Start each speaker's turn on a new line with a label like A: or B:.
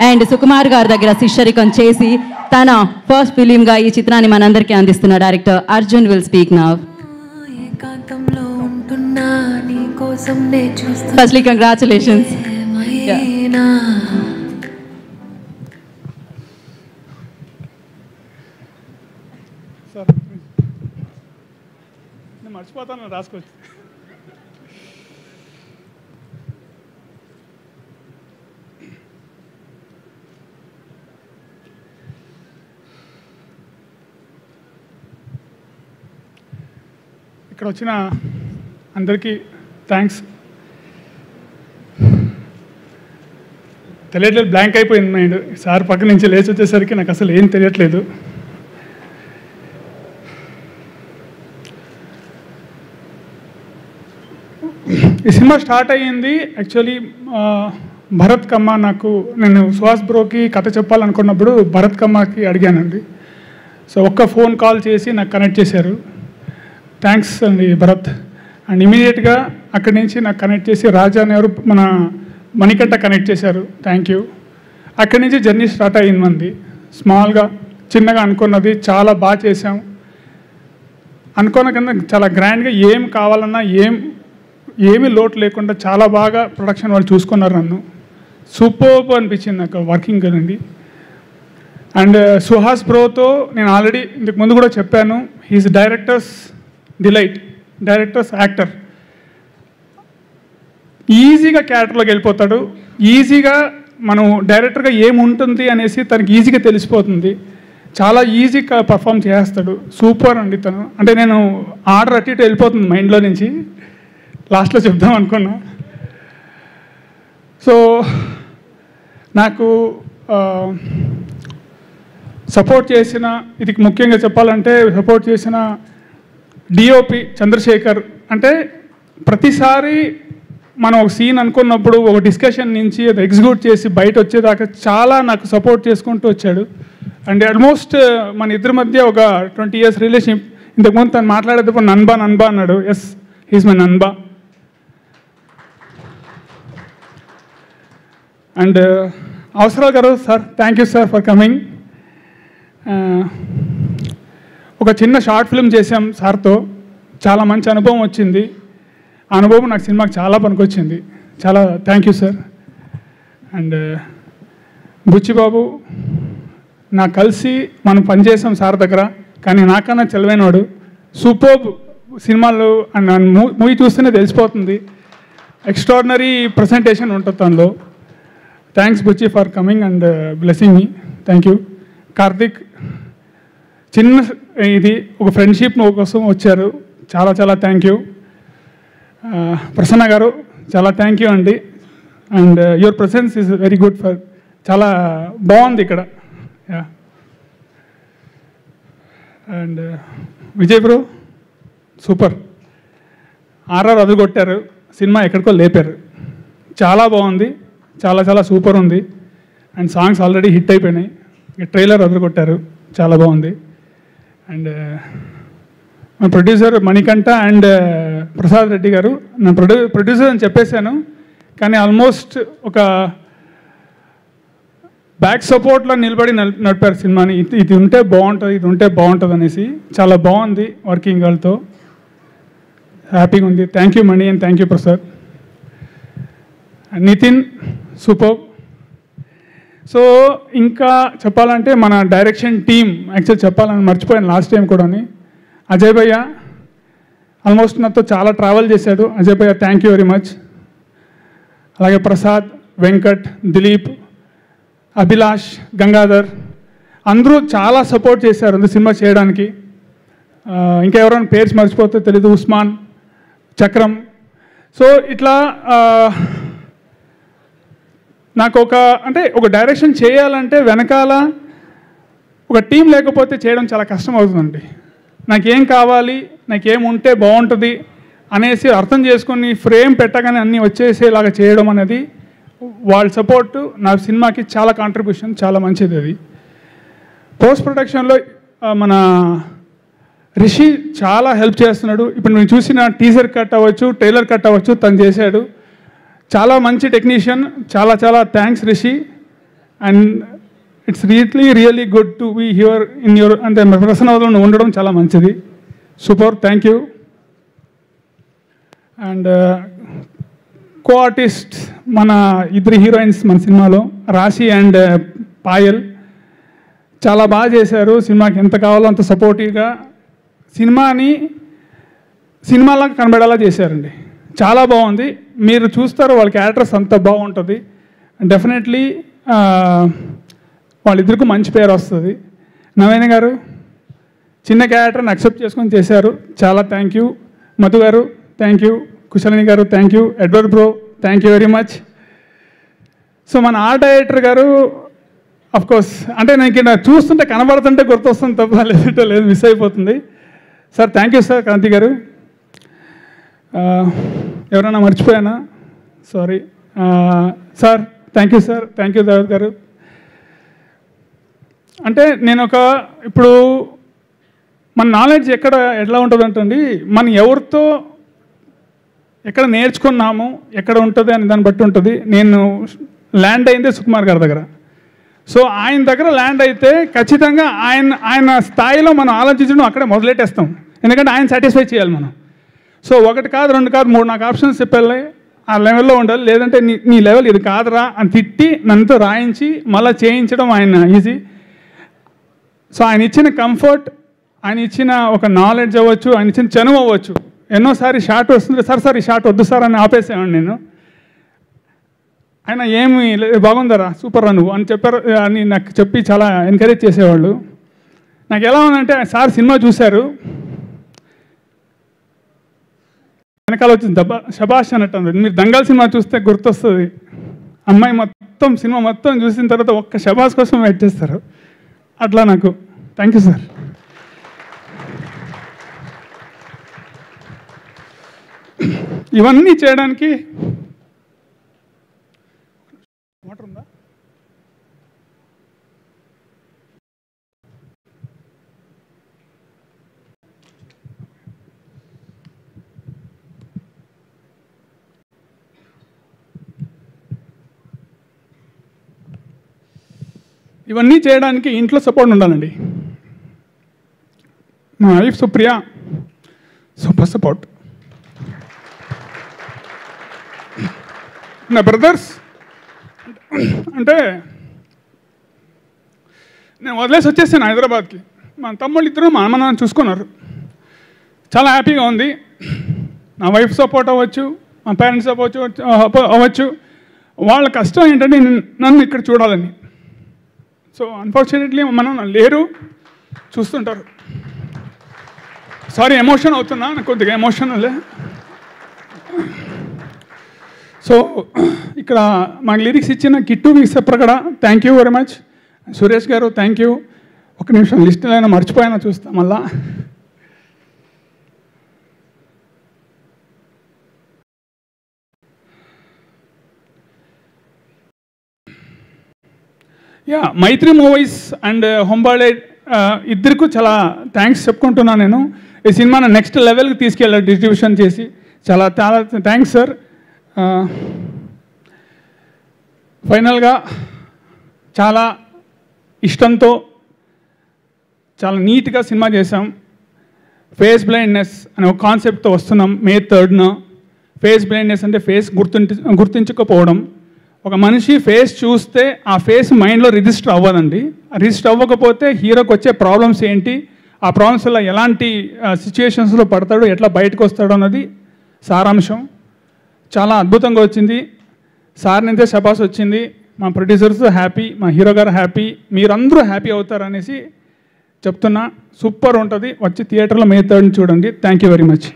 A: And Sukumar గారి దగ్గర శిష్యరికం చేసి తన ఫస్ట్ ఫిలింగా ఈ చిత్రాన్ని మనందరికీ అందిస్తున్న director Arjun will speak now. Firstly congratulations.
B: మర్చిపోతాను రాసుకోవచ్చు. ఇక్కడ వచ్చిన అందరికీ థ్యాంక్స్. తెలియట్లేదు, బ్లాంక్ అయిపోయింది మైండ్. సార్ పక్క నుంచి లేచి వచ్చేసరికి నాకు అసలు ఏం తెలియట్లేదు. ఈ సినిమా స్టార్ట్ అయ్యింది యాక్చువల్లీ భరత్ కమ్మ. నేను సుహాస్ బ్రోకి కథ చెప్పాలనుకున్నప్పుడు భరత్ కమ్మకి అడిగానండి. సో ఒక్క ఫోన్ కాల్ చేసి నాకు కనెక్ట్ చేశారు. థ్యాంక్స్ అండి భరత్. అండ్ ఇమీడియట్గా అక్కడి నుంచి నాకు కనెక్ట్ చేసి రాజా అనేవారు మన మణికంఠ కనెక్ట్ చేశారు. Thank you. అక్కడి నుంచి జర్నీ స్టార్ట్ అయ్యింది మంది. స్మాల్గా చిన్నగా అనుకున్నది చాలా బాగా చేసాం. అనుకున్న కింద చాలా గ్రాండ్గా ఏం కావాలన్నా ఏమీ లోటు లేకుండా చాలా బాగా ప్రొడక్షన్ వాళ్ళు చూసుకున్నారు. నన్ను సూపర్బ్ అనిపించింది నాకు వర్కింగ్ అండి. అండ్ సుహాస్ బ్రోతో నేను ఆల్రెడీ ఇంతకు ముందు కూడా చెప్పాను, he's directors delight, directors actor. ఈజీగా క్యారెక్టర్లోకి వెళ్ళిపోతాడు. ఈజీగా మనం డైరెక్టర్గా ఏముంటుంది అనేసి తనకి ఈజీగా తెలిసిపోతుంది. చాలా ఈజీగా పర్ఫామ్ చేస్తాడు. సూపర్ అండి తను. అంటే నేను ఆర్డర్ అటు ఇటు వెళ్ళిపోతుంది మైండ్లో నుంచి, లాస్ట్లో చెప్దాం అనుకున్నా. సో నాకు సపోర్ట్ చేసిన, ఇది ముఖ్యంగా చెప్పాలంటే సపోర్ట్ చేసిన డిఓపి చంద్రశేఖర్. అంటే ప్రతిసారి మనం ఒక సీన్ అనుకున్నప్పుడు ఒక డిస్కషన్ నుంచి అది ఎగ్జిక్యూట్ చేసి బయట వచ్చేదాకా చాలా నాకు సపోర్ట్ చేసుకుంటూ వచ్చాడు. అండ్ ఆల్మోస్ట్ మన ఇద్దరి మధ్య ఒక 20 years రిలేషన్షిప్. ఇంతకుముందు తను మాట్లాడేటప్పుడు నన్బా అన్నాడు. ఎస్, హీస్ మై నన్బా. అండ్ అవసరాలు గారు sir, thank you sir for coming. ఒక చిన్న షార్ట్ ఫిల్మ్ చేసాం సార్తో. చాలా మంచి అనుభవం వచ్చింది. ఆ అనుభవం నాకు సినిమాకి చాలా పనికొచ్చింది. చాలా thank you sir. And Buchibabu, నాకు కలిసి మనం పనిచేసాం సార్ దగ్గర, కానీ నాకన్నా తెలివైనవాడు. సూపర్బ్ సినిమాలు అండ్ మూవీ చూస్తేనే తెలిసిపోతుంది. ఎక్స్ట్రాడినరీ ప్రజెంటేషన్ ఉంటుంది తనలో. Thanks Buchi for coming and blessing me. Thank you. Karthik, చిన్న ఇది ఒక ఫ్రెండ్షిప్ కోసం వచ్చారు. చాలా చాలా థ్యాంక్ యూ. ప్రసన్న గారు, చాలా థ్యాంక్ యూ అండి. And your presence is very good for, చాలా బాగుంది ఇక్కడ. And Vijay bro, super. RR అదుగొట్టారు, సినిమా ఎక్కడికో లేపారు. చాలా బాగుంది, చాలా చాలా సూపర్ ఉంది. అండ్ సాంగ్స్ ఆల్రెడీ హిట్ అయిపోయినాయి. ట్రైలర్ అదుగొట్టారు, చాలా బాగుంది. అండ్ మన ప్రొడ్యూసర్ మణికంఠ అండ్ ప్రసాద్ రెడ్డి గారు. నేను ప్రొడ్యూసర్ అని చెప్పేశాను, కానీ ఆల్మోస్ట్ ఒక బ్యాక్ సపోర్ట్లో నిలబడి నడిపారు సినిమాని. ఇది ఉంటే బాగుంటుంది, ఇది ఉంటే బాగుంటుంది అనేసి. చాలా బాగుంది వర్కింగ్ వాళ్ళతో, హ్యాపీగా ఉంది. Thank you Mani and thank you Prasad. Nithin, super. So ఇంకా చెప్పాలంటే మన డైరెక్షన్ టీమ్, యాక్చువల్ చెప్పాలని మర్చిపోయాను లాస్ట్ టైం కూడా. అజయ్ భయ్య ఆల్మోస్ట్ నాతో చాలా ట్రావెల్ చేశాడు. అజయ్ భయ్య, థ్యాంక్ యూ వెరీ మచ్. అలాగే ప్రసాద్, వెంకట్, దిలీప్, అభిలాష్, గంగాధర్ అందరూ చాలా సపోర్ట్ చేశారు సినిమా చేయడానికి. ఇంకా ఎవరైనా పేర్స్ మర్చిపోతే తెలీదు. ఉస్మాన్, చక్రం. సో ఇట్లా నాకు ఒక డైరెక్షన్ చేయాలంటే వెనకాల ఒక టీం లేకపోతే చేయడం చాలా కష్టం అవుతుందండి. నాకేం కావాలి, నాకేం ఉంటే బాగుంటుంది అనేసి అర్థం చేసుకొని ఫ్రేమ్ పెట్టగానే అన్నీ వచ్చేసేలాగా చేయడం అనేది వాళ్ళ సపోర్టు నా సినిమాకి చాలా కాంట్రిబ్యూషన్, చాలా మంచిది. అది పోస్ట్ ప్రొడక్షన్లో మన రిషి చాలా హెల్ప్ చేస్తున్నాడు. ఇప్పుడు నేను చూసిన టీజర్ కట్ అవ్వచ్చు, ట్రైలర్ కట్ అవ్వచ్చు, తను చేశాడు. చాలా మంచి టెక్నీషియన్. చాలా చాలా thanks Rishi. And it's really good to be here in your అంటే ప్రసన్నవదంలో ఉండడం చాలా మంచిది. Super, thank you. And co artist మన ఇద్దరు హీరోయిన్స్ మన సినిమాలో రాశి అండ్ పాయల్ చాలా బాగా చేశారు. సినిమాకి ఎంత కావాలో అంత సపోర్టివ్గా సినిమాలాగా కనబడేలా చేశారండి. చాలా బాగుంది. మీరు చూస్తారు వాళ్ళ క్యారెక్టర్స్ అంత బాగుంటుంది. డెఫినెట్లీ వాళ్ళిద్దరికీ మంచి పేరు వస్తుంది. నవీన గారు చిన్న క్యారెక్టర్ని యాక్సెప్ట్ చేసుకొని చేశారు, చాలా థ్యాంక్ యూ. మధు గారు థ్యాంక్ యూ. కుశలిని గారు thank you. Edward bro thank you very much. So మన ఆర్ట్ డైరెక్టర్ గారు కోర్స్ అంటే నేను ఇక్కడ చూస్తుంటే కనబడుతుంటే గుర్తొస్తుంది తప్ప లేదంటే లేదు, మిస్ అయిపోతుంది. Sir thank you sir. Kranthi గారు ఎవరైనా మర్చిపోయానా? Sorry sir. Thank you sir. Thank you Devath గారు. అంటే నేను ఇప్పుడు మన నాలెడ్జ్ ఎట్లా ఉంటుందంటండి, మనం ఎవరితో ఎక్కడ నేర్చుకున్నాము ఎక్కడ ఉంటుంది అని దాన్ని బట్టి ఉంటుంది. నేను ల్యాండ్ అయిందే సుకుమార్ గారి దగ్గర. సో ఆయన దగ్గర ల్యాండ్ అయితే ఖచ్చితంగా ఆయన స్థాయిలో మనం ఆలోచించడం అక్కడే మొదలెట్టేస్తాం. ఎందుకంటే ఆయన సాటిస్ఫై చేయాలి మనం. సో 1 కాదు 2 కాదు 3 నాకు ఆప్షన్స్ చెప్పాలి, ఆ లెవెల్లో ఉండాలి. లేదంటే నీ లెవెల్ ఇది కాదురా అని తిట్టి నన్నుతో రాయించి మళ్ళీ చేయించడం ఆయన ఈజీ. సో ఆయన ఇచ్చిన కంఫర్ట్, ఆయన ఇచ్చిన ఒక నాలెడ్జ్ అవ్వచ్చు, ఆయన ఇచ్చిన చనువు అవ్వచ్చు. ఎన్నోసారి షార్ట్ వస్తుంది, సార్ ఈ షార్ట్ వద్దు సార్ అని ఆపేసాను నేను. ఆయన ఏమి బాగుందరా సూపర్ రా నువ్వు అని చెప్పారు అని నాకు చెప్పి చాలా ఎంకరేజ్ చేసేవాళ్ళు. నాకు ఎలా ఉందంటే సార్ సినిమా చూశారు, వెనకాల వచ్చింది శబాష్ అన్నట్టు. మీరు దంగల్ సినిమా చూస్తే గుర్తొస్తుంది, అమ్మాయి మొత్తం సినిమా మొత్తం చూసిన తర్వాత ఒక్క శబాష్ కోసం వెయిట్ చేస్తారు. అట్లా నాకు థ్యాంక్ యూ సార్. ఇవన్నీ చేయడానికి వాటర్ ఉందా? ఇవన్నీ చేయడానికి ఇంట్లో సపోర్ట్ ఉండాలండి. మా వైఫ్ సుప్రియ సూపర్ సపోర్ట్. నా బ్రదర్స్ అంటే నేను వదిలేసి వచ్చేసాను హైదరాబాద్కి. మా తమ్ముళ్ళు ఇద్దరు మా అమ్మ నాన్న చూసుకున్నారు. చాలా హ్యాపీగా ఉంది. నా వైఫ్ సపోర్ట్ అవ్వచ్చు, మా పేరెంట్స్ అవ్వచ్చు. వాళ్ళ కష్టం ఏంటంటే నన్ను ఇక్కడ చూడాలని. సో అన్ఫార్చునేట్లీ మనం లేరు, చూస్తుంటారు. సారీ ఎమోషన్ అవుతున్నా, నాకు కొద్దిగా ఎమోషనల్. సో ఇక్కడ మాకు లిరిక్స్ ఇచ్చిన Kittu Vissapragada thank you very much. Suresh గారు థ్యాంక్ యూ. ఒక నిమిషం లిస్టులో అయినా మర్చిపోయినా చూస్తా మళ్ళా. మైత్రి మూవీస్ అండ్ హొంబాళే ఇద్దరికి చాలా థ్యాంక్స్ చెప్పుకుంటున్నాను నేను. ఈ సినిమాను నెక్స్ట్ లెవెల్కి తీసుకెళ్ళారు డిస్ట్రిబ్యూషన్ చేసి. చాలా చాలా థ్యాంక్స్ సార్. ఫైనల్గా చాలా ఇష్టంతో చాలా నీట్గా సినిమా చేసాం. ఫేస్ బ్లైండ్నెస్ అనే ఒక కాన్సెప్ట్తో వస్తున్నాం May 3న. ఫేస్ బ్లైండ్నెస్ అంటే ఫేస్ గుర్తించకపోవడం. ఒక మనిషి ఫేస్ చూస్తే ఆ ఫేస్ మైండ్లో రిజిస్టర్ అవ్వదండి. రిజిస్టర్ అవ్వకపోతే హీరోకి వచ్చే ప్రాబ్లమ్స్ ఏంటి, ఆ ప్రాబ్లమ్స్ వల్ల ఎలాంటి సిచ్యుయేషన్స్లో పడతాడు, ఎట్లా బయటకు వస్తాడు అన్నది సారాంశం. చాలా అద్భుతంగా వచ్చింది. సార్ నుంచే శబాస్ వచ్చింది. మా ప్రొడ్యూసర్స్ హ్యాపీ, మా హీరో గారు హ్యాపీ, మీరందరూ హ్యాపీ అవుతారనేసి చెప్తున్నా. సూపర్ ఉంటుంది. వచ్చి థియేటర్లో May 3ని చూడండి. Thank you very much.